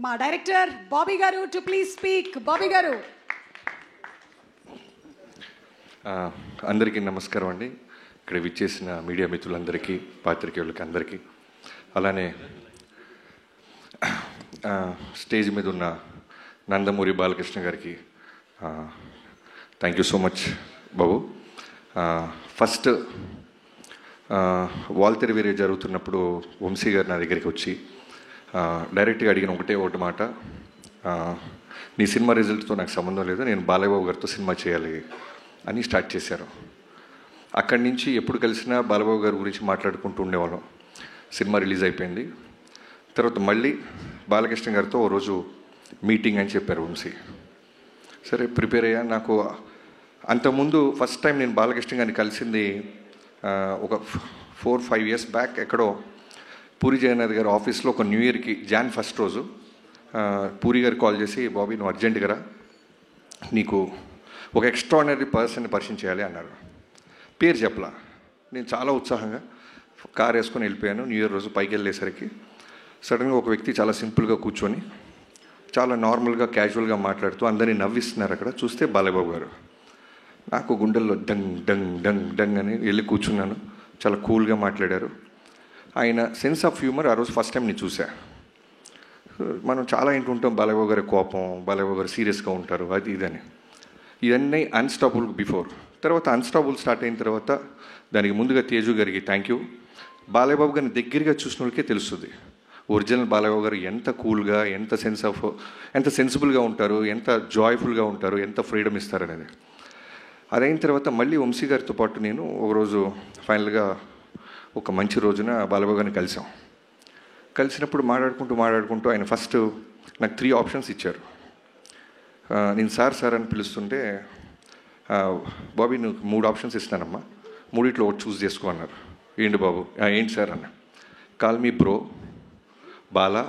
మా డైరెక్టర్ బాబీ గారు to please speak. Bobby గారు. అందరికీ నమస్కారం అండి. ఇక్కడ విచ్చేసిన మీడియా మిత్రులందరికీ, పాత్రికేయులకి అందరికీ, అలానే స్టేజ్ మీద ఉన్న నందమూరి బాలకృష్ణ గారికి థ్యాంక్ యూ సో మచ్ బాబు. ఫస్ట్ వాల్తెర వేరే జరుగుతున్నప్పుడు వంశీ గారు నా దగ్గరికి వచ్చి డైరెక్ట్గా అడిగిన ఒకటి మాట, నీ సినిమా రిజల్ట్తో నాకు సంబంధం లేదు, నేను బాలయ్య బాబు గారితో సినిమా చేయాలి అని స్టార్ట్ చేశారు. అక్కడి నుంచి ఎప్పుడు కలిసినా బాలబాబు గారి గురించి మాట్లాడుకుంటూ ఉండేవాళ్ళం. సినిమా రిలీజ్ అయిపోయింది, తర్వాత మళ్ళీ బాలకృష్ణ గారితో ఓ రోజు మీటింగ్ అని చెప్పారు వంశీ. సరే ప్రిపేర్ అయ్యా. నాకు అంతకుముందు ఫస్ట్ టైం నేను బాలకృష్ణ గారిని కలిసింది ఒక 4-5 years బ్యాక్ ఎక్కడో పూరి జగన్నాథ్ గారి ఆఫీస్లో ఒక న్యూ ఇయర్కి Jan 1st రోజు పూరి గారు కాల్ చేసి, బాబీ నువ్వు అర్జెంటుగా రా, నీకు ఒక ఎక్స్ట్రాడినరీ పర్సన్ని పరిచయం చేయాలి అన్నారు. పేరు చెప్పలా. నేను చాలా ఉత్సాహంగా కార్ వేసుకొని వెళ్ళిపోయాను. న్యూ ఇయర్ రోజు పైకి వెళ్ళేసరికి సడన్గా ఒక వ్యక్తి చాలా సింపుల్గా కూర్చొని చాలా నార్మల్గా క్యాజువల్గా మాట్లాడుతూ అందరినీ నవ్విస్తున్నారు. అక్కడ చూస్తే బాలయ్యబాబు గారు. నాకు గుండెల్లో డంగ్ డంగ్ డంగ్ డంగ్ అని వెళ్ళి కూర్చున్నాను. చాలా కూల్గా మాట్లాడారు. ఆయన సెన్స్ ఆఫ్ హ్యూమర్ ఆ రోజు ఫస్ట్ టైం నేను చూసా. మనం చాలా ఏంటుంటాం, బాలయ్యబాబు గారి కోపం, బాలయ్యబాబు గారు సీరియస్గా ఉంటారు, అది ఇదని. ఇవన్నీ అన్స్టాపుల్ బిఫోర్. తర్వాత అన్స్టాపుల్ స్టార్ట్ అయిన తర్వాత దానికి ముందుగా తేజు గారికి థ్యాంక్ యూ. బాలయ్యబాబు గారిని దగ్గరగా చూసిన వాళ్ళకే తెలుస్తుంది ఒరిజినల్ బాలయ్యబాబు గారు ఎంత కూల్గా, ఎంత సెన్సిబుల్గా ఉంటారు, ఎంత జాయ్ఫుల్గా ఉంటారు, ఎంత ఫ్రీడమ్ ఇస్తారనేది. అదైన తర్వాత మళ్ళీ వంశీ గారితో పాటు నేను ఒకరోజు ఫైనల్గా ఒక మంచి రోజున బాలయ్యబాబు గారిని కలిసాం. కలిసినప్పుడు మాట్లాడుకుంటూ ఆయన ఫస్ట్ నాకు 3 options ఇచ్చారు. నేను సార్ అని పిలుస్తుంటే, బాబీ నువ్వు 3 options ఇస్తానమ్మా, 3 ఒకటి చూస్ చేసుకో అన్నారు. ఏంటి బాబు? ఏంటి సార్ అన్న. Call me bro, Bala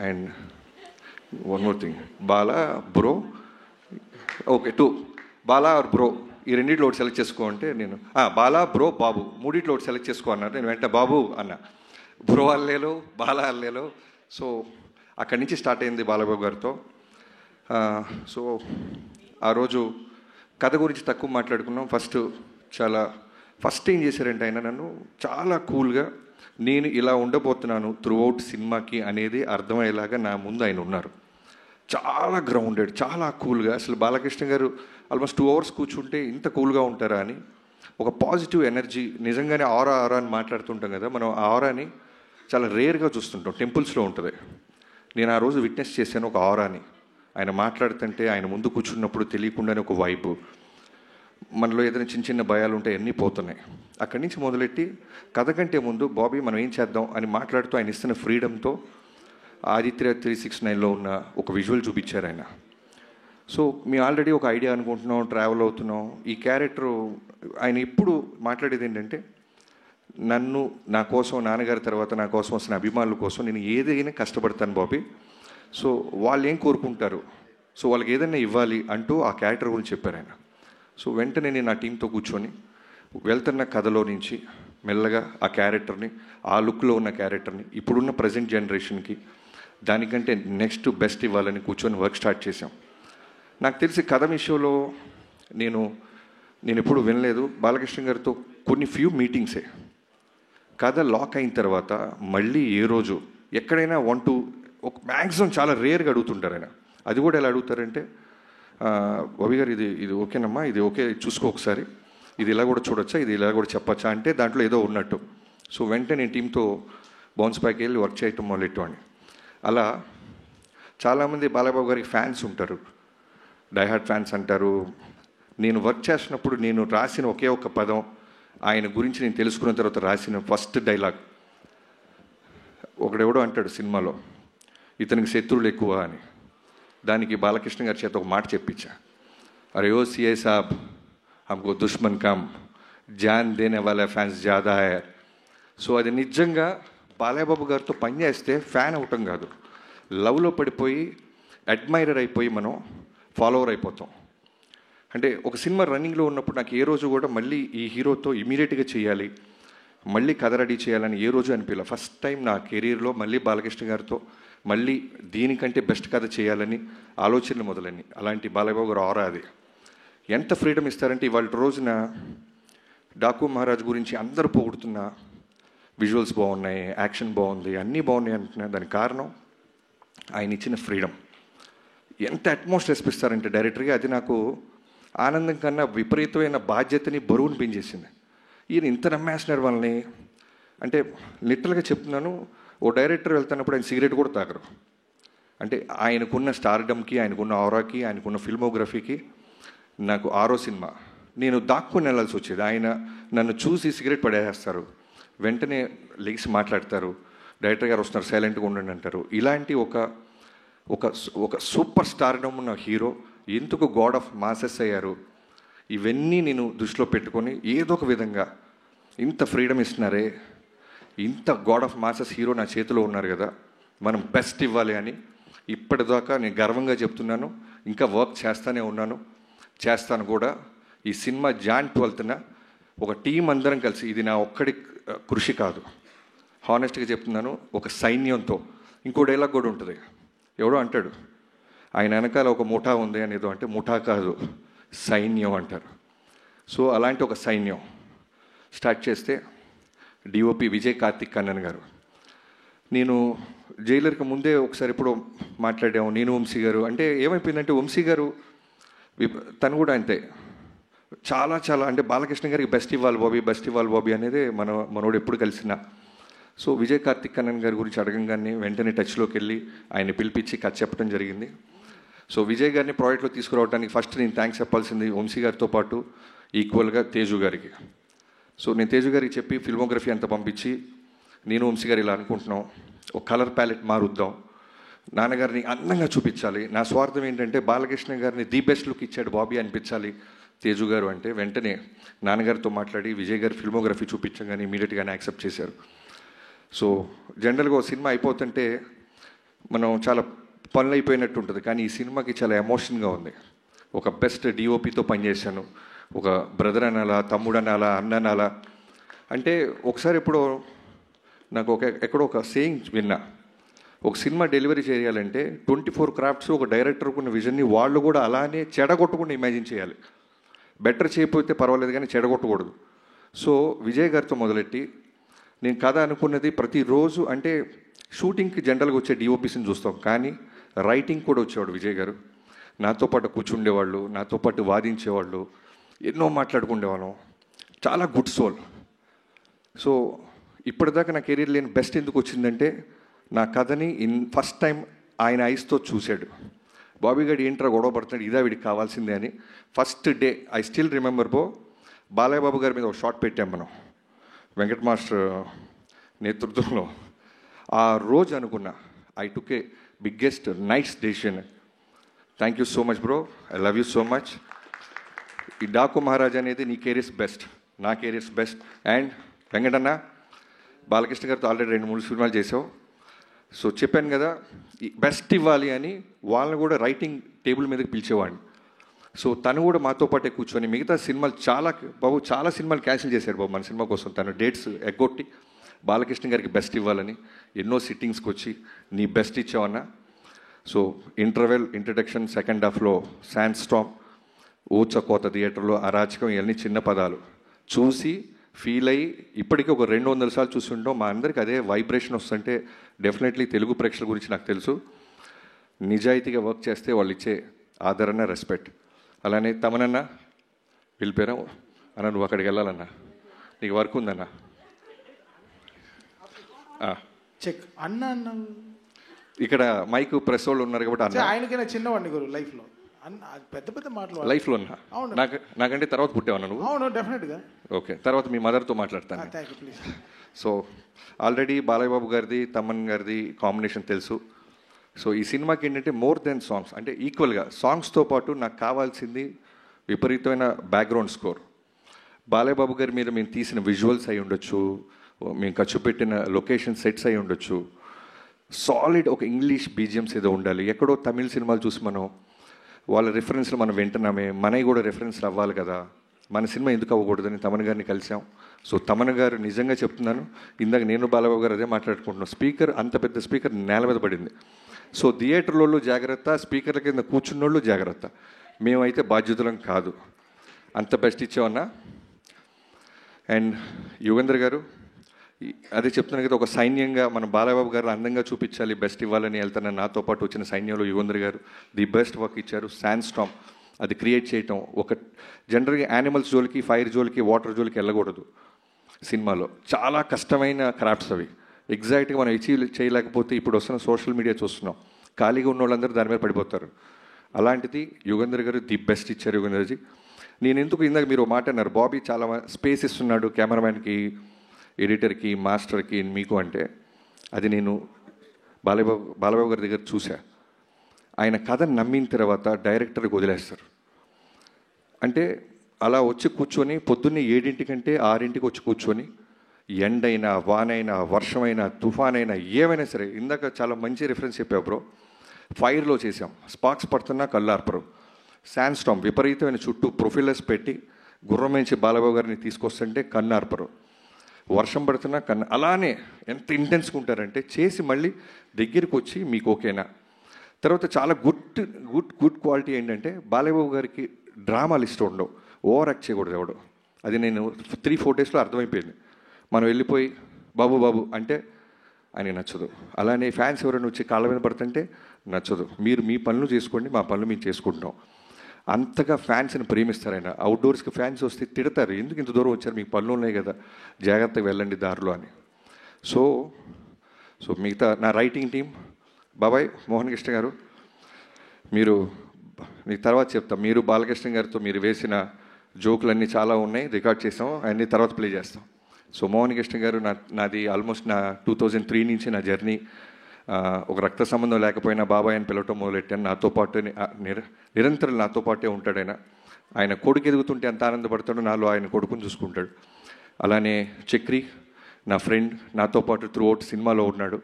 and one more thing, Bala bro, okay 2, Bala R bro, ఈ 2 ఒకటి సెలెక్ట్ చేసుకో అంటే నేను బాలా బ్రో బాబు 3 ఒకటి సెలెక్ట్ చేసుకో అన్నారు. నేను వెంటనే బాబు అన్న, బ్రో అల్లేలో బాలా అల్లేలో. సో అక్కడి నుంచి స్టార్ట్ అయింది బాలబాబు గారితో. సో ఆ రోజు కథ గురించి తక్కువ మాట్లాడుకున్నాం. ఫస్ట్ ఏం చేశారంటే ఆయన నన్ను చాలా కూల్గా, నేను ఇలా ఉండబోతున్నాను త్రూఅవుట్ సినిమాకి అనేది అర్థమయ్యేలాగా నా ముందు ఆయన ఉన్నారు. చాలా గ్రౌండెడ్, చాలా కూల్గా. అసలు బాలకృష్ణ గారు ఆల్మోస్ట్ 2 hours కూర్చుంటే ఇంత కూల్గా ఉంటారా అని ఒక పాజిటివ్ ఎనర్జీ. నిజంగానే ఆరా అని మాట్లాడుతుంటాం కదా, మనం ఆ ఆరాని చాలా రేర్గా చూస్తుంటాం, టెంపుల్స్లో ఉంటుంది. నేను ఆ రోజు విట్నెస్ చేశాను ఒక ఆరాని. ఆయన మాట్లాడుతుంటే, ఆయన ముందు కూర్చున్నప్పుడు తెలియకుండానే ఒక వైబు. మనలో ఏదైనా చిన్న భయాలు ఉంటాయి, అన్నీ పోతున్నాయి. అక్కడి నుంచి మొదలెట్టి కథ కంటే ముందు బాబీ మనం ఏం చేద్దాం అని మాట్లాడుతూ ఆయన ఇస్తున్న ఫ్రీడమ్తో ఆదిత్య 369లో ఉన్న ఒక విజువల్ చూపించారు ఆయన. సో మేము ఆల్రెడీ ఒక ఐడియా అనుకుంటున్నాం, ట్రావెల్ అవుతున్నాం. ఈ క్యారెక్టరు ఆయన ఎప్పుడు మాట్లాడేది ఏంటంటే, నా కోసం, నాన్నగారి తర్వాత నా కోసం వస్తున్న అభిమానుల కోసం నేను ఏదైనా కష్టపడతాను బాబీ. సో వాళ్ళు ఏం కోరుకుంటారు, సో వాళ్ళకి ఏదైనా ఇవ్వాలి అంటూ ఆ క్యారెక్టర్ గురించి చెప్పారు ఆయన. సో వెంటనే నేను నా టీంతో కూర్చొని వెళ్తున్న కథలో నుంచి మెల్లగా ఆ క్యారెక్టర్ని, ఆ లుక్లో ఉన్న క్యారెక్టర్ని ఇప్పుడున్న ప్రజెంట్ జనరేషన్కి దానికంటే నెక్స్ట్ బెస్ట్ ఇవ్వాలని కూర్చొని వర్క్ స్టార్ట్ చేసాం. నాకు తెలిసి కథ విషయంలో నేను ఎప్పుడు వినలేదు. బాలకృష్ణ గారితో కొన్ని ఫ్యూ మీటింగ్సే. కథ లాక్ అయిన తర్వాత మళ్ళీ ఏ రోజు ఎక్కడైనా ఒక మ్యాక్సిమం చాలా రేర్గా అడుగుతుంటారు ఆయన. అది కూడా ఎలా అడుగుతారంటే, బాబీ గారు ఇది ఓకేనమ్మా, ఇది ఓకే చూసుకో ఒకసారి, ఇది ఇలా కూడా చూడొచ్చా, ఇది ఇలా కూడా చెప్పచ్చా అంటే దాంట్లో ఏదో ఉన్నట్టు. సో వెంటనే నేను టీంతో బౌన్స్ బ్యాక్ వెళ్ళి వర్క్ చేయటం మొదలెట్టామని. అలా చాలామంది బాలయ్యబాబు గారికి ఫ్యాన్స్ ఉంటారు, డైహార్డ్ ఫ్యాన్స్ అంటారు. నేను వర్క్ చేసినప్పుడు నేను రాసిన ఒకే ఒక పదం, ఆయన గురించి నేను తెలుసుకున్న తర్వాత రాసిన ఫస్ట్ డైలాగ్, ఒకడెవడో అంటాడు సినిమాలో, ఇతనికి శత్రువులు ఎక్కువ అని. దానికి బాలకృష్ణ గారి చేత ఒక మాట చెప్పించా, అరే ఓ సిఐ సాబ్ హమ్కో దుష్మన్ కమ్, జాన్ దేనే వాళ్ళ ఫ్యాన్స్ జాదా హై. సో అది నిజంగా బాలయ్యబాబు గారితో పనిచేస్తే ఫ్యాన్ అవటం కాదు, లవ్లో పడిపోయి అడ్మైరర్ అయిపోయి మనం ఫాలోవర్ అయిపోతాం. అంటే ఒక సినిమా రన్నింగ్లో ఉన్నప్పుడు నాకు ఏ రోజు కూడా మళ్ళీ ఈ హీరోతో ఇమీడియట్గా చేయాలి, మళ్ళీ కథ రెడీ చేయాలని ఏ రోజు అనిపించలే. ఫస్ట్ టైం నా కెరీర్లో మళ్ళీ బాలకృష్ణ గారితో మళ్ళీ దీనికంటే బెస్ట్ కథ చేయాలని ఆలోచనలు మొదలని. అలాంటి బాలయ్యబాబు గారు ఆరా అది. ఎంత ఫ్రీడమ్ ఇస్తారంటే ఇవాళ రోజున డాకు మహారాజ్ గురించి అందరూ పొగుడుతున్నా, విజువల్స్ బాగున్నాయి, యాక్షన్ బాగుంది, అన్నీ బాగున్నాయి అంటున్నా. దానికి కారణం ఆయన ఇచ్చిన ఫ్రీడమ్. ఎంత అట్మాస్ఫియర్ ఇస్తారంటే డైరెక్టర్గా, అది నాకు ఆనందం కన్నా విపరీతమైన బాధ్యతని, బరువుని పెంచేసింది. ఈయన ఇంత నమ్మేస్తున్నారు వాళ్ళని. అంటే లిటరల్గా చెప్తున్నాను, ఓ డైరెక్టర్ వెళ్తున్నప్పుడు ఆయన సిగరెట్ కూడా తాగరు. అంటే ఆయనకున్న స్టార్డమ్కి, ఆయనకున్న ఆరాకి, ఆయనకున్న ఫిల్మోగ్రఫీకి. నాకు 6వ సినిమా నేను దాక్కుని వెళ్ళాల్సి వచ్చేది. ఆయన నన్ను చూసి సిగరెట్ పడేస్తారు, వెంటనే లెగిసి మాట్లాడతారు, డైరెక్టర్ గారు వస్తున్నారు సైలెంట్గా ఉండండి అంటారు. ఇలాంటి ఒక సూపర్ స్టార్డమ్ ఉన్న హీరో ఎందుకు గాడ్ ఆఫ్ మాసెస్ అయ్యారు, ఇవన్నీ నేను దృష్టిలో పెట్టుకొని ఏదో ఒక విధంగా ఇంత ఫ్రీడమ్ ఇస్తున్నారే, ఇంత గాడ్ ఆఫ్ మాసెస్ హీరో నా చేతిలో ఉన్నారు కదా, మనం బెస్ట్ ఇవ్వాలి అని ఇప్పటిదాకా నేను గర్వంగా చెప్తున్నాను. ఇంకా వర్క్ చేస్తూనే ఉన్నాను, చేస్తాను కూడా. ఈ సినిమా జాన్ 12న ఒక టీం అందరం కలిసి, ఇది నా ఒక్కడి కృషి కాదు, హానెస్ట్గా చెప్తున్నాను, ఒక సైన్యంతో. ఇంకో డైలాగ్ కూడా ఉంటుంది, ఎవడో అంటాడు ఆయన వెనకాల ఒక ముఠా ఉంది అనేదో, అంటే ముఠా కాదు సైన్యం అంటారు. సో అలాంటి ఒక సైన్యం స్టార్ట్ చేస్తే డిఓపి విజయ్ కార్తిక్ కన్నన్ గారు. నేను జైలర్కి ముందే ఒకసారి ఎప్పుడో మాట్లాడాము, నేను వంశీ గారు. అంటే ఏమైపోయిందంటే వంశీ గారు తను కూడా అంతే, చాలా చాలా అంటే బాలకృష్ణ గారికి బెస్ట్ ఇవ్వాలి బాబీ, బెస్ట్ ఇవ్వాలి బాబీ అనేది మనోడు ఎప్పుడు కలిసినా. సో విజయ్ కార్తిక్ కన్నన్ గారి గురించి అడగంగానే వెంటనే టచ్లోకి వెళ్ళి ఆయన పిలిపించి కథ చెప్పడం జరిగింది. సో విజయ్ గారిని ప్రాజెక్ట్లో తీసుకురావడానికి ఫస్ట్ నేను థ్యాంక్స్ చెప్పాల్సింది వంశీ గారితో పాటు ఈక్వల్గా తేజు గారికి. సో నేను తేజు గారికి చెప్పి ఫిల్మోగ్రఫీ అంతా పంపించి, నేను వంశీ గారు ఇలా అనుకుంటున్నాం, ఒక కలర్ ప్యాలెట్ మారుద్దాం, నాన్నగారిని అందంగా చూపించాలి. నా స్వార్థం ఏంటంటే బాలకృష్ణ గారిని ది బెస్ట్ లుక్ ఇచ్చాడు బాబీ అనిపించాలి తేజు గారు అంటే. వెంటనే నాన్నగారితో మాట్లాడి విజయ్ గారి ఫిల్మోగ్రఫీ చూపించగానే ఇమీడియట్గానే యాక్సెప్ట్ చేశారు. సో జనరల్గా ఒక సినిమా అయిపోతుంటే మనం చాలా పనులు అయిపోయినట్టు ఉంటుంది, కానీ ఈ సినిమాకి చాలా ఎమోషన్గా ఉంది. ఒక బెస్ట్ డిఓపితో పనిచేశాను, ఒక బ్రదర్ అనాలా, తమ్ముడు అనాలా, అన్న అనాలా. అంటే ఒకసారి ఎప్పుడో నాకు ఎక్కడో ఒక సేయింగ్ విన్నా, ఒక సినిమా డెలివరీ చేయాలంటే 24 క్రాఫ్ట్స్ ఒక డైరెక్టర్కు ఉన్న విజన్ని వాళ్ళు కూడా అలానే చెడగొట్టకుండా ఇమాజిన్ చేయాలి. బెటర్ చేయకపోతే పర్వాలేదు కానీ చెడగొట్టకూడదు. సో విజయ్ గారితో మొదలెట్టి నేను కథ అనుకున్నది ప్రతిరోజు, అంటే షూటింగ్కి జనరల్గా వచ్చే డిఓపిస్ని చూస్తాం, కానీ రైటింగ్ కూడా వచ్చేవాడు విజయ్ గారు. నాతో పాటు కూర్చుండేవాళ్ళు, నాతో పాటు వాదించేవాళ్ళు, ఎన్నో మాట్లాడుకుండేవాళ్ళం. చాలా గుడ్ సోల్. సో ఇప్పటిదాకా నా కెరీర్ లేని బెస్ట్ ఎందుకు వచ్చిందంటే, నా కథని ఫస్ట్ టైం ఆయన ఐస్తో చూశాడు. బాబీ గారు ఏంట్రా గొడవ పడుతున్నాడు, ఇదా వీడికి కావాల్సిందే అని. First day I still remember Balayya Babu గారి మీద ఒక షాట్ పెట్టాం మనం వెంకట్ మాస్టర్ నేతృత్వంలో. ఆ రోజు అనుకున్నా I took a biggest nice decision. Thank you so much bro, I love you so much. ఈ డాకు మహారాజ్ అనేది నీ కెరీర్స్ బెస్ట్, నా careers best. And Venkatanna, Balakrishna గారితో ఆల్రెడీ 2-3 సినిమాలు చేసావు. సో చెప్పాను కదా బెస్ట్ ఇవ్వాలి అని, వాళ్ళని కూడా రైటింగ్ టేబుల్ మీదకి పిలిచేవాడిని. సో తను కూడా మాతో పాటే కూర్చొని మిగతా సినిమాలు చాలా సినిమాలు క్యాన్సిల్ చేశాడు బాబు మన సినిమా కోసం. తను డేట్స్ ఎగ్గొట్టి బాలకృష్ణ గారికి బెస్ట్ ఇవ్వాలని ఎన్నో సిట్టింగ్స్కి వచ్చి నీ బెస్ట్ ఇచ్చావన్నా. సో ఇంటర్వెల్, ఇంట్రడక్షన్, సెకండ్ హాఫ్లో శాండ్ స్టామ్, ఊచకోత థియేటర్లో అరాచకం, ఇవన్నీ చిన్న పదాలు చూసి ఫీల్ అయ్యి ఇప్పటికీ ఒక 200 సార్లు చూస్తుంటాం. మా అందరికి అదే వైబ్రేషన్ వస్తుంటే డెఫినెట్లీ తెలుగు ప్రేక్షకుల గురించి నాకు తెలుసు. నిజాయితీగా వర్క్ చేస్తే వాళ్ళు ఇచ్చే ఆదరణ, రెస్పెక్ట్. అలానే తమనన్న వెళ్ళిపోయినా అన్న, నువ్వు అక్కడికి వెళ్ళాలన్నా, నీకు వర్క్ ఉందన్నా. చెక్ అన్న అన్న ఇక్కడ మైక్ ప్రెస్ వాళ్ళు ఉన్నారు కాబట్టి అన్న. ఆయనకైనా చిన్నవాడిని గురు లైఫ్లో, అన్న పెద్ద పెద్ద మాటలు లైఫ్లో ఉన్నా. అవును, నాకంటే తర్వాత పుట్టావన్నా నువ్వు? అవును, డెఫినెట్గా. ఓకే, తర్వాత మీ మదర్తో మాట్లాడతాను. Thank you, please. So already Balayya Babu గారిది, తమన్ గారిది కాంబినేషన్ తెలుసు. సో ఈ సినిమాకి ఏంటంటే మోర్ దెన్ సాంగ్స్, అంటే ఈక్వల్గా సాంగ్స్తో పాటు నాకు కావాల్సింది విపరీతమైన బ్యాక్గ్రౌండ్ స్కోర్. బాలయ్య బాబు గారి మీద మేము తీసిన విజువల్స్ అయి ఉండొచ్చు, మేము ఖర్చు పెట్టిన లొకేషన్ సెట్స్ అయి ఉండొచ్చు, సాలిడ్ ఒక ఇంగ్లీష్ బీజిఎమ్స్ ఏదో ఉండాలి. ఎక్కడో తమిళ సినిమాలు చూసి మనం వాళ్ళ రిఫరెన్స్లు మనం వింటున్నామే, మనవి కూడా రిఫరెన్స్లు అవ్వాలి కదా. మన సినిమా ఎందుకు అవ్వకూడదని తమన్ గారిని కలిసాం. సో తమన్ గారు నిజంగా చెప్తున్నాను, ఇందాక నేను బాలబాబు గారు అదే మాట్లాడుకుంటున్నాం, స్పీకర్ అంత పెద్ద స్పీకర్ నేల మీద పడింది. సో థియేటర్లో జాగ్రత్త, స్పీకర్ల కింద కూర్చున్నోళ్ళు జాగ్రత్త, మేమైతే బాధ్యతలం కాదు. అంత బెస్ట్ ఇచ్చామన్నా. అండ్ యుగేంద్ర గారు అదే చెప్తున్నాను కదా, ఒక సైన్యంగా మన బాలబాబు గారు అందంగా చూపించాలి, బెస్ట్ ఇవ్వాలని వెళ్తాను. నాతో పాటు వచ్చిన సైన్యంలో యుగేంద్ర గారు ది బెస్ట్ వర్క్ ఇచ్చారు. శాండ్ స్టామ్ అది క్రియేట్ చేయటం, ఒక జనరల్గా యానిమల్స్ జోలికి, ఫైర్ జోలికి, వాటర్ జోలికి వెళ్ళకూడదు సినిమాలో. చాలా కష్టమైన క్రాఫ్ట్స్ అవి, ఎగ్జాక్ట్గా మనం అచీవ్ చేయలేకపోతే ఇప్పుడు వస్తున్న సోషల్ మీడియా చూస్తున్నాం, ఖాళీగా ఉన్న వాళ్ళందరూ దాని మీద పడిపోతారు. అలాంటిది యుగేంద్ర గారు ది బెస్ట్ ఇచ్చారు. యుగేంద్రజీ, నేను ఎందుకు ఇందాక మీరు మాట అన్నారు, బాబీ చాలా స్పేస్ ఇస్తున్నాడు కెమెరామ్యాన్కి, ఎడిటర్కి, మాస్టర్కి, మీకు అంటే, అది నేను బాలబాబు గారి దగ్గర చూసా. ఆయన కథను నమ్మిన తర్వాత డైరెక్టర్కి వదిలేస్తారు. అంటే అలా వచ్చి కూర్చొని పొద్దున్నే 7 6 వచ్చి కూర్చొని, ఎండైనా, వానైనా, వర్షమైనా, తుఫానైనా, ఏమైనా సరే, ఇందాక చాలా మంచి రిఫరెన్స్ చెప్పావు బ్రో, ఫైర్లో చేసాం, స్పార్క్స్ పడుతున్నా కళ్ళార్పరు. శాండ్ స్టామ్ విపరీతమైన చుట్టూ ప్రొఫైలర్స్ పెట్టి గుర్రం నుంచి బాలబాబు గారిని తీసుకొస్తుంటే కన్నార్పరు. వర్షం పడుతున్నా అలానే ఎంత ఇంటెన్స్గా ఉంటారంటే, చేసి మళ్ళీ దగ్గరికి వచ్చి మీకు ఓకేనా. తర్వాత చాలా గుడ్ క్వాలిటీ ఏంటంటే, బాలబాబు గారికి డ్రామాలు ఇష్టం ఉండవు, ఓవర్ యాక్ట్ చేయకూడదు ఎవడు. అది నేను 3-4 డేస్లో అర్థమైపోయింది. మనం వెళ్ళిపోయి బాబు బాబు అంటే ఆయనకి నచ్చదు. అలానే ఫ్యాన్స్ ఎవరైనా వచ్చి కాళ్ళ మీద పడుతుంటే నచ్చదు. మీరు మీ పనులు చేసుకోండి, మా పనులు మేము చేసుకుంటున్నాం. అంతగా ఫ్యాన్స్ని ప్రేమిస్తారు ఆయన. అవుట్డోర్స్కి ఫ్యాన్స్ వస్తే తిడతారు, ఎందుకు ఇంత దూరం వచ్చారు, మీకు పనులు ఉన్నాయి కదా, జాగ్రత్తగా వెళ్ళండి దారిలో అని. సో మిగతా నా రైటింగ్ టీం, బాబాయ్ మోహన్ కృష్ణ గారు, మీరు మీకు తర్వాత చెప్తాం, మీరు బాలకృష్ణ గారితో మీరు వేసిన జోకులన్నీ చాలా ఉన్నాయి, రికార్డ్ చేసాం, అన్నీ తర్వాత ప్లే చేస్తాం. సో మోహన్ కృష్ణ గారు, నాది ఆల్మోస్ట్ నా 2003 నుంచి నా జర్నీ, ఒక రక్త సంబంధం లేకపోయినా బాబాయ్ అని పిలవటం మొదలెట్టాను. నాతో పాటు నిరంతరం నాతో పాటే ఉంటాడు ఆయన. ఆయన కొడుకు ఎదుగుతుంటే ఎంత ఆనందపడతాడో, నాలో ఆయన కొడుకుని చూసుకుంటాడు. అలానే చక్రి నా ఫ్రెండ్, నాతో పాటు త్రూఅవుట్ సినిమాలో ఉన్నాడు,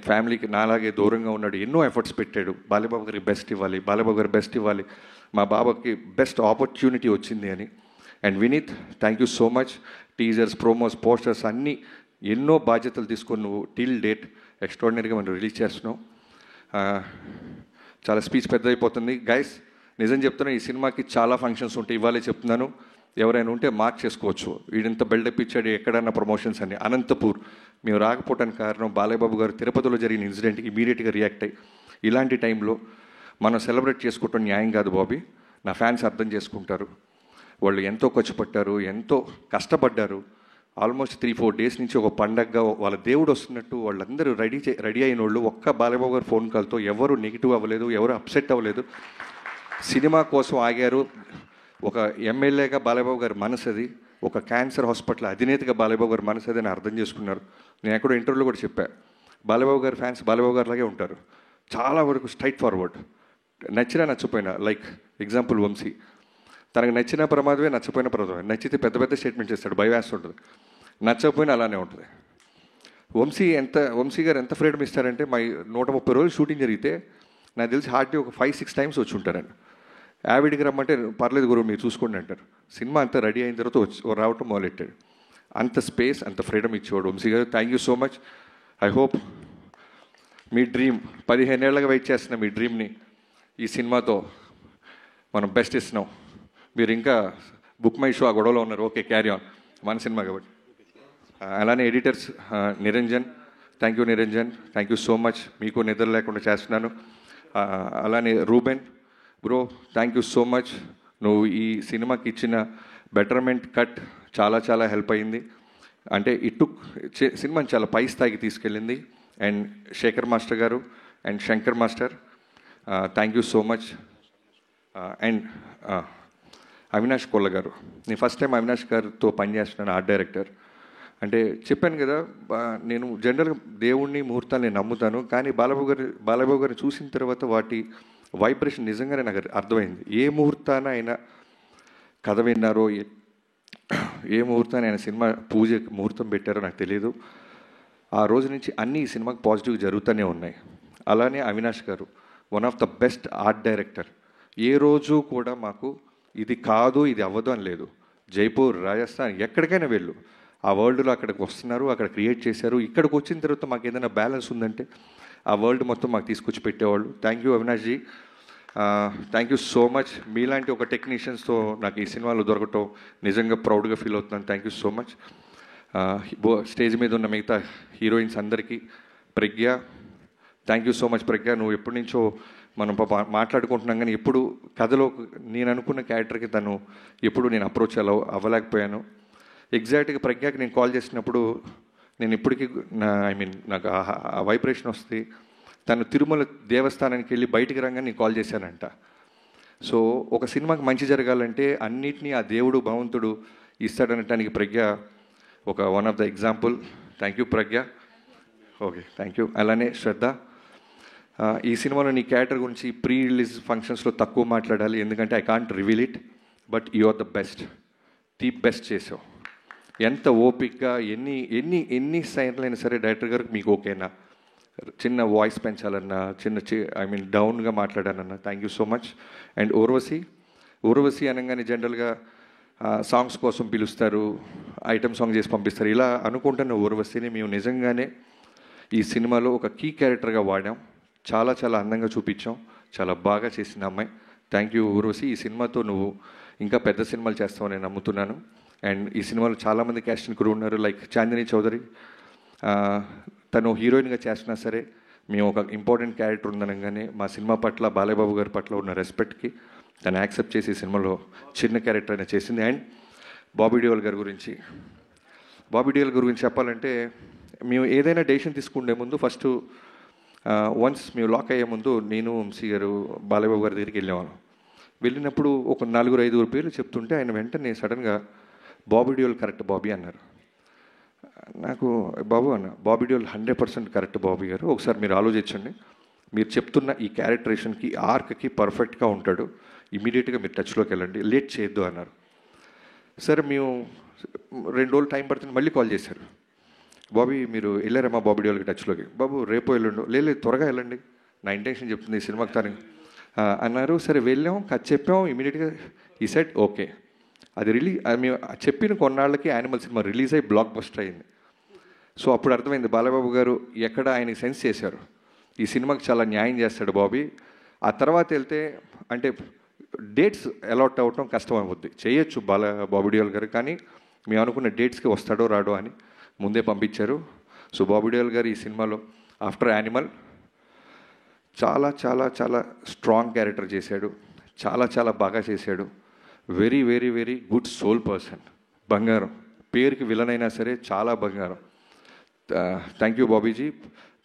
ఫ్యామిలీకి నాలాగే దూరంగా ఉన్నాడు, ఎన్నో ఎఫర్ట్స్ పెట్టాడు. బాలబాబు గారికి బెస్ట్ ఇవ్వాలి, బాలబాబు గారు బెస్ట్ ఇవ్వాలి, మా బాబాకి బెస్ట్ ఆపర్చునిటీ వచ్చింది అని. And Vineeth, thank you so much. Teasers, promos, posters అన్నీ ఎన్నో బాధ్యతలు తీసుకొని నువ్వు టిల్ డేట్ ఎక్స్ట్రాడినరీగా మనం రిలీజ్ చేస్తున్నావు. చాలా స్పీచ్ పెద్ద అయిపోతుంది గైస్, నిజం చెప్తున్నా, ఈ సినిమాకి చాలా ఫంక్షన్స్ ఉంటాయి. ఇవాళే చెప్తున్నాను, ఎవరైనా ఉంటే మార్క్ చేసుకోవచ్చు. వీడింత బిల్డప్ ఇచ్చాడు ఎక్కడన్నా ప్రమోషన్స్ అని. అనంతపూర్ మేము రాకపోవడానికి కారణం బాలబాబు గారు తిరుపతిలో జరిగిన ఇన్సిడెంట్కి ఇమీడియట్గా రియాక్ట్ అయ్యి, ఇలాంటి టైంలో మనం సెలబ్రేట్ చేసుకోవటం న్యాయం కాదు బాబీ, నా ఫ్యాన్స్ అర్థం చేసుకుంటారు, వాళ్ళు ఎంతో ఖర్చు పట్టారు, ఎంతో కష్టపడ్డారు. ఆల్మోస్ట్ 3-4 డేస్ నుంచి ఒక పండగగా వాళ్ళ దేవుడు వస్తున్నట్టు వాళ్ళందరూ రెడీ అయిన వాళ్ళు, ఒక్క బాలబాబు గారు ఫోన్ కాల్తో ఎవరు నెగిటివ్ అవ్వలేదు, ఎవరు అప్సెట్ అవ్వలేదు, సినిమా కోసం ఆగారు. ఒక ఎమ్మెల్యేగా బాలబాబు గారి మనసు అది, ఒక క్యాన్సర్ హాస్పిటల్ అధినేతగా బాలబాబు గారి మనసు అది అని అర్థం చేసుకున్నారు. నేను ఎక్కడో ఇంటర్వ్యూలో కూడా చెప్పాను, బాలబాబు గారి ఫ్యాన్స్ బాలబాబు గారిలాగే ఉంటారు, చాలా వరకు స్ట్రైట్ ఫార్వర్డ్, నచ్చినా నచ్చపోయినా. లైక్ ఎగ్జాంపుల్ వంశీ, తనకు నచ్చిన ప్రమాదమే, నచ్చపోయిన ప్రమాదమే. నచ్చితే పెద్ద పెద్ద స్టేట్మెంట్ చేస్తాడు, భయవేస్తుంటుంది, నచ్చకపోయినా అలానే ఉంటుంది. వంశీ గారు ఎంత ఫ్రీడమ్ ఇస్తారంటే, మా 130 రోజులు షూటింగ్ జరిగితే నాకు తెలిసి హార్డ్లీ ఒక 5-6 టైమ్స్ వచ్చి ఉంటారండి. యావిడికి రమ్మంటే పర్లేదు గురువు మీరు చూసుకోండి అంటారు. సినిమా అంతా రెడీ అయిన తర్వాత రావటం మొదలెట్టాడు. అంత స్పేస్, అంత ఫ్రీడమ్ ఇచ్చేవాడు వంశీ గారు. Thank you so much. I hope మీ డ్రీమ్ 15 ఏళ్ళగా వెయిట్ చేస్తున్న మీ డ్రీమ్ని ఈ సినిమాతో మనం బెస్ట్ ఇస్తున్నాం. మీరు ఇంకా బుక్ మై షో ఆ గొడవలో ఉన్నారు, ఓకే క్యారీ ఆన్, మన సినిమా కాబట్టి. అలానే editors Niranjan, thank you Niranjan, thank you so much, మీకు నిద్ర లేకుండా చేస్తున్నాను. అలానే Reuben bro, thank you so much, నువ్వు ఈ సినిమాకి ఇచ్చిన బెటర్మెంట్ కట్ చాలా చాలా హెల్ప్ అయింది. అంటే సినిమాని చాలా పై స్థాయికి తీసుకెళ్ళింది. అండ్ శేఖర్ మాస్టర్ గారు and Shankar master, thank you so much. And Avinash Kolla గారు, నేను ఫస్ట్ టైం అవినాష్ గారితో పనిచేస్తున్నాను, ఆర్ట్ డైరెక్టర్. అంటే చెప్పాను కదా, నేను జనరల్గా దేవుణ్ణి, ముహూర్తాన్ని నమ్ముతాను, కానీ బాలబాబు గారిని చూసిన తర్వాత వాటి వైబ్రేషన్ నిజంగానే నాకు అర్థమైంది. ఏ ముహూర్తాన ఆయన కథ విన్నారో, ఏ ముహూర్తాన ఆయన సినిమా పూజ ముహూర్తం పెట్టారో నాకు తెలియదు. ఆ రోజు నుంచి అన్నీ ఈ సినిమాకి పాజిటివ్గా జరుగుతూనే ఉన్నాయి. అలానే అవినాష్ గారు one of the best art director. ఏ రోజు కూడా మాకు ఇది కాదు, ఇది అవ్వదు అని లేదు. జైపూర్, రాజస్థాన్, ఎక్కడికైనా వెళ్ళు, ఆ వరల్డ్లో అక్కడికి వస్తున్నారు, అక్కడ క్రియేట్ చేశారు. ఇక్కడికి వచ్చిన తర్వాత మాకు ఏదైనా బ్యాలెన్స్ ఉందంటే ఆ వరల్డ్ మొత్తం మాకు తీసుకొచ్చి పెట్టేవాళ్ళు. Thank you Avinash ji, thank you so much. మీలాంటి ఒక టెక్నీషియన్స్తో నాకు ఈ సినిమాలో దొరకటం నిజంగా ప్రౌడ్గా ఫీల్ అవుతున్నాను. Thank you so much. Stage మీద ఉన్న మిగతా హీరోయిన్స్ అందరికీ, ప్రజ్ఞ, థ్యాంక్ యూ సో మచ్ ప్రజ్ఞ. నువ్వు ఎప్పటి నుంచో మనం మాట్లాడుకుంటున్నాం, కానీ ఎప్పుడు కథలో నేను అనుకున్న క్యారెక్టర్కి తను ఎప్పుడు నేను అప్రోచ్ అవ్వలేకపోయాను. ఎగ్జాక్ట్గా ప్రజ్ఞకి నేను కాల్ చేసినప్పుడు నేను ఇప్పటికీ నాకు ఆ వైబ్రేషన్ వస్తుంది. తను తిరుమల దేవస్థానానికి వెళ్ళి బయటికి రాగానే నేను కాల్ చేశానంట. సో ఒక సినిమాకి మంచి జరగాలంటే అన్నిటినీ ఆ దేవుడు భగవంతుడు ఇస్తాడనటానికి ప్రజ్ఞ ఒక one of the example. Thank you Pragna. Okay, thank you. అలానే శ్రద్ధ, ఈ సినిమాలో నీ క్యారెక్టర్ గురించి ప్రీ రిలీజ్ ఫంక్షన్స్లో తక్కువ మాట్లాడాలి, ఎందుకంటే I can't reveal it, but you are the best, the best చేసావు. ఎంత ఓపిక్గా ఎన్ని సైన్లైనా సరే డైరెక్టర్ గారికి మీకు ఓకేనా, చిన్న వాయిస్ పెంచాలన్నా, డౌన్గా మాట్లాడానన్నా, thank you so much. And Urvashi అనగానే జనరల్గా సాంగ్స్ కోసం పిలుస్తారు, ఐటమ్ సాంగ్ చేసి పంపిస్తారు. ఇలా అనుకుంటున్న ఊర్వశిని మేము నిజంగానే ఈ సినిమాలో ఒక కీ క్యారెక్టర్గా వాడాం. చాలా చాలా అందంగా చూపించాం, చాలా బాగా చేసిన అమ్మాయి. Thank you Urvashi. ఈ సినిమాతో నువ్వు ఇంకా పెద్ద సినిమాలు చేస్తావని నేను నమ్ముతున్నాను. అండ్ ఈ సినిమాలో చాలామంది క్యాస్టింగ్ క్రూ ఉన్నారు, లైక్ చాందిని చౌదరి, తను హీరోయిన్గా చేసినా సరే మేము ఒక ఇంపార్టెంట్ క్యారెక్టర్ ఉందనగానే మా సినిమా పట్ల, బాలయ్యబాబు గారి పట్ల ఉన్న రెస్పెక్ట్కి తను యాక్సెప్ట్ చేసి ఈ సినిమాలో చిన్న క్యారెక్టర్ అయినా చేసింది. అండ్ బాబీ డియోల్ గారి గురించి చెప్పాలంటే, మేము ఏదైనా డెసిషన్ తీసుకునే ముందు ఫస్ట్ వన్స్ మేము లాక్ అయ్యే ముందు నేను, వంశీ గారు, బాలయ్యబాబు గారి దగ్గరికి వెళ్ళినప్పుడు ఒక 4-5 పేర్లు చెప్తుంటే ఆయన వెంటనే సడన్గా బాబీ డియోల్ కరెక్ట్ బాబీ అన్నారు. నాకు బాబీ డియోల్ 100% కరెక్ట్ బాబీ గారు, ఒకసారి మీరు ఆలోచించండి, మీరు చెప్తున్న ఈ క్యారెక్టరేషన్కి, ఆర్క్కి పర్ఫెక్ట్గా ఉంటాడు, ఇమీడియట్గా మీరు టచ్లోకి వెళ్ళండి, లేట్ చేయొద్దు అన్నారు. సరే మేము 2 రోజులు టైం పడుతుంది, మళ్ళీ కాల్ చేశారు. బాబీ మీరు వెళ్ళారమ్మా బాబీ డియోల్కి టచ్లోకి? బాబు రేపు వెళ్ళండు. లేదు త్వరగా వెళ్ళండి, నా ఇంటెన్షన్ చెప్తుంది ఈ సినిమాకి తను అన్నారు. సరే వెళ్ళాం, కథ చెప్పాం, ఇమీడియట్గా ఈ సెట్ ఓకే. అది మేము చెప్పిన కొన్నాళ్ళకి యానిమల్ సినిమా రిలీజ్ అయ్యి బ్లాక్ బస్టర్ అయింది. సో అప్పుడు అర్థమైంది బాలయ్యబాబు గారు ఎక్కడ ఆయనకి సెన్స్ చేశారు, ఈ సినిమాకి చాలా న్యాయం చేస్తాడు బాబీ. ఆ తర్వాత వెళ్తే అంటే డేట్స్ అలాట్ అవ్వటం కష్టం అవుద్ది, చేయొచ్చు బాబీ డియోల్ గారు, కానీ మేము అనుకున్న డేట్స్కి వస్తాడో రాడో అని ముందే పంపించారు. సో బాబీ డియోల్ గారు ఈ సినిమాలో ఆఫ్టర్ యానిమల్ చాలా చాలా చాలా స్ట్రాంగ్ క్యారెక్టర్ చేశాడు, చాలా చాలా బాగా చేశాడు. Very very very good soul person, బంగారం, పేరుకి విలన్ అయినా సరే చాలా బంగారం. Thank you Bhabhiji.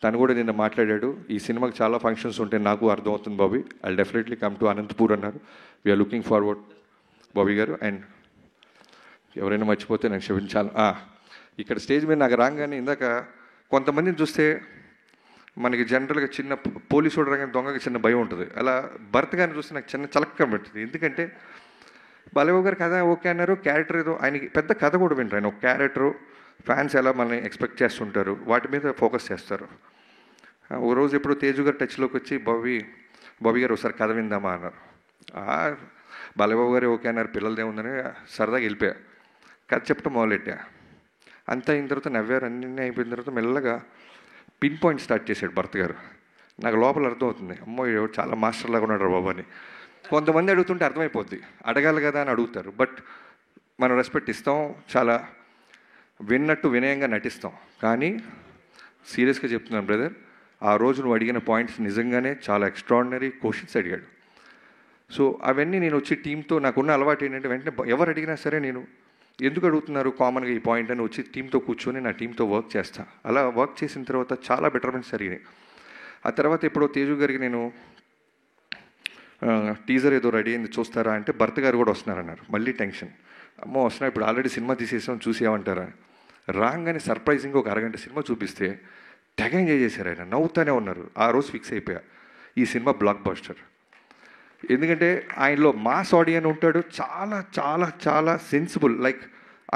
తను కూడా నిన్న మాట్లాడాడు, ఈ సినిమాకి చాలా ఫంక్షన్స్ ఉంటే నాకు అర్థమవుతుంది Bobby, I definitely come to Anantapur అన్నారు. వీఆర్ లుకింగ్ ఫార్వర్డ్ బాబీ గారు. అండ్ ఎవరైనా మర్చిపోతే నాకు క్షమించాలి. ఇక్కడ స్టేజ్ మీద నాకు రాగానే ఇందాక కొంతమందిని చూస్తే మనకి జనరల్గా చిన్న పోలీసు చూడగానే దొంగకి చిన్న భయం ఉంటుంది, అలా భర్త గారిని చూస్తే నాకు చిన్న చలక్కం పెట్టింది. ఎందుకంటే బాలయ్యబాబు గారు కథ ఓకే అన్నారు, క్యారెక్టర్ ఏదో ఆయనకి పెద్ద కథ కూడా వింటారు. ఆయన ఒక క్యారెక్టరు, ఫ్యాన్స్ ఎలా మనల్ని ఎక్స్పెక్ట్ చేస్తుంటారు, వాటి మీద ఫోకస్ చేస్తారు. ఓ రోజు ఎప్పుడో తేజు గారు టచ్లోకి వచ్చి బాబీ గారు ఒకసారి కథ విందామా అన్నారు. బాలయ్యబాబు గారు ఓకే అన్నారు, పిల్లలదే ఉందని సరదాగా వెళ్ళిపోయా, కథ చెప్పడం మొదలెట్టా. అంతా అయిన తర్వాత నవ్వారు, అన్నీ అయిపోయిన తర్వాత మెల్లగా పిన్ పాయింట్ స్టార్ట్ చేశాడు భర్త గారు. నాకు లోపల అర్థమవుతుంది, అమ్మో చాలా మాస్టర్ లాగా ఉన్నాడు బాబు అని. కొంతమంది అడుగుతుంటే అర్థమైపోద్ది, అడగాలి కదా అని అడుగుతారు, బట్ మనం రెస్పెక్ట్ ఇస్తాం, చాలా విన్నట్టు వినయంగా నటిస్తాం. కానీ సీరియస్గా చెప్తున్నాను బ్రదర్, ఆ రోజు నువ్వు అడిగిన పాయింట్స్ నిజంగానే చాలా ఎక్స్ట్రాడినరీ క్వశ్చన్స్ అడిగాడు. సో అవన్నీ నేను వచ్చి టీంతో, నాకున్న అలవాటు ఏంటంటే వెంటనే ఎవరు అడిగినా సరే నేను ఎందుకు అడుగుతున్నారు కామన్గా ఈ పాయింట్ అని వచ్చి టీంతో కూర్చొని నా టీంతో వర్క్ చేస్తాను. అలా వర్క్ చేసిన తర్వాత చాలా బెటర్మెంట్స్ జరిగినాయి. ఆ తర్వాత ఎప్పుడో తేజు గారికి నేను టీజర్ ఏదో రెడీ అయింది చూస్తారా అంటే భర్త గారు కూడా వస్తున్నారన్నారు. మళ్ళీ టెన్షన్, అమ్మో వస్తున్నా, ఇప్పుడు ఆల్రెడీ సినిమా తీసేసాం చూసేయమంటారా. రాగానే సర్ప్రైజింగ్గా ఒక అరగంట సినిమా చూపిస్తే తెగ ఎంజాయ్ చేశారు, ఆయన నవ్వుతూనే ఉన్నారు. ఆ రోజు ఫిక్స్ అయిపోయా, ఈ సినిమా బ్లాక్ బస్టర్. ఎందుకంటే ఆయనలో మాస్ ఆడియన్ ఉంటాడు, చాలా చాలా చాలా సెన్సిబుల్, లైక్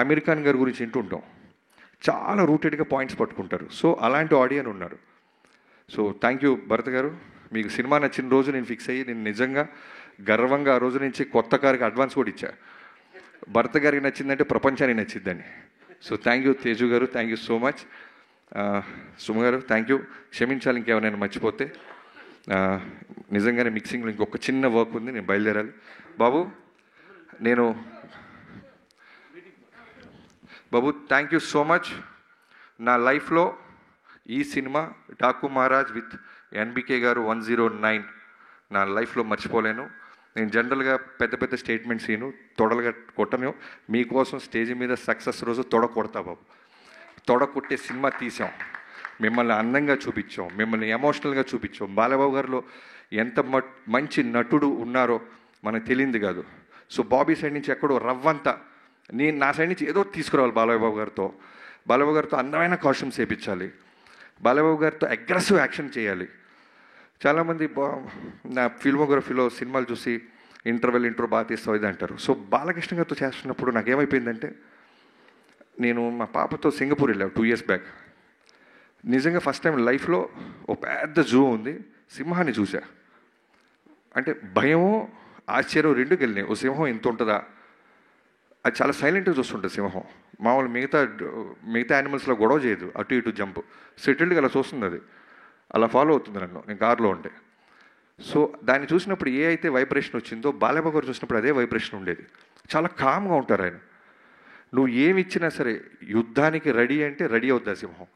అమీర్ ఖాన్ గారి గురించి వింటుంటాం, చాలా రూటెడ్గా పాయింట్స్ పట్టుకుంటారు. సో అలాంటి ఆడియన్ ఉన్నారు. సో థ్యాంక్ యూ భరత్ గారు, మీకు సినిమా నచ్చిన రోజు నేను ఫిక్స్ అయ్యి నేను నిజంగా గర్వంగా ఆ రోజు నుంచి కొత్త కారుకి అడ్వాన్స్ కూడా ఇచ్చా. భర్త గారికి నచ్చిందంటే ప్రపంచానికి నచ్చిందని. సో థ్యాంక్ యూ తేజు గారు, thank you so much. Suma గారు థ్యాంక్ యూ, క్షమించాలి ఇంకేమైనా మర్చిపోతే. నిజంగానే మిక్సింగ్లో ఇంకొక చిన్న వర్క్ ఉంది, నేను బయలుదేరాలి. బాబు బాబు థ్యాంక్ యూ సో మచ్. నా లైఫ్లో ఈ cinema Daaku Maharaj with NBK గారు 109 నా లైఫ్లో మర్చిపోలేను. నేను జనరల్గా పెద్ద పెద్ద స్టేట్మెంట్స్ ఈను, తొడలుగా కొట్టను. మీకోసం స్టేజ్ మీద సక్సెస్ రోజు తొడ కొడతా బాబు. తొడ కొట్టే సినిమా తీసాం, మిమ్మల్ని అందంగా చూపించాం, మిమ్మల్ని ఎమోషనల్గా చూపించాం. బాలబాబు గారిలో ఎంత మంచి నటుడు ఉన్నారో మనకు తెలియంది కాదు. సో బాబీ సైడ్ నుంచి ఎక్కడో రవ్వంతా నా సైడ్ నుంచి ఏదో తీసుకురావాలి. బాలబాబు గారితో అందమైన కాస్ట్యూమ్స్ వేయించాలి, బాలబాబు గారితో అగ్రెసివ్ యాక్షన్ చేయాలి. చాలామంది నా ఫిల్మోగ్రఫీలో సినిమాలు చూసి ఇంట్రో బాగా తీస్తావు ఇది అంటారు. సో బాలకృష్ణ గారితో చేస్తున్నప్పుడు నాకేమైపోయిందంటే, నేను మా పాపతో సింగపూర్ వెళ్ళాను 2 years బ్యాక్. నిజంగా ఫస్ట్ టైం లైఫ్లో ఓ పెద్ద జూ ఉంది, సింహాన్ని చూసా. అంటే భయము ఆశ్చర్యం రెండు వెళ్ళినాయి. ఓ సింహం ఇంత ఉంటుందా, అది చాలా సైలెంట్గా చూస్తుంటుంది సింహం. మామూలు మిగతా యానిమల్స్లో గొడవ చేయదు, అటు ఇటు జంప్, సెటిల్డ్గా అలా చూస్తుంది. అది అలా ఫాలో అవుతుంది నన్ను, నేను కార్లో ఉంటే. సో దాన్ని చూసినప్పుడు ఏ అయితే వైబ్రేషన్ వచ్చిందో బాలయ్య గారు చూసినప్పుడు అదే వైబ్రేషన్ ఉండేది. చాలా కామ్గా ఉంటారు ఆయన. నువ్వు ఏమి ఇచ్చినా సరే యుద్ధానికి రెడీ అంటే రెడీ అవుద్ది ఆ సింహం.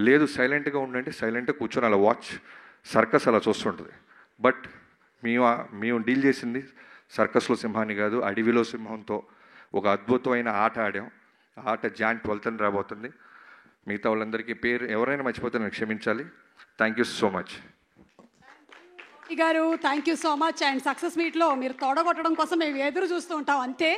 లేదు సైలెంట్గా ఉండంటే సైలెంట్గా కూర్చొని అలా వాచ్ సర్కస్ అలా చూస్తుంటుంది. బట్ మేము డీల్ చేసింది సర్కస్లో సింహాన్ని కాదు, అడవిలో సింహంతో ఒక అద్భుతమైన ఆట ఆడాం. ఆ ఆట Jan 12th రాబోతుంది. మిగతా వాళ్ళందరికీ పేరు ఎవరైనా మర్చిపోతే నాకు క్షమించాలి. థ్యాంక్ యూ సో మచ్ గారు. Thank you so much. And success మీట్లో మీరు తోడగొట్టడం కోసం మేము ఎదురు చూస్తూ ఉంటాం అంతే.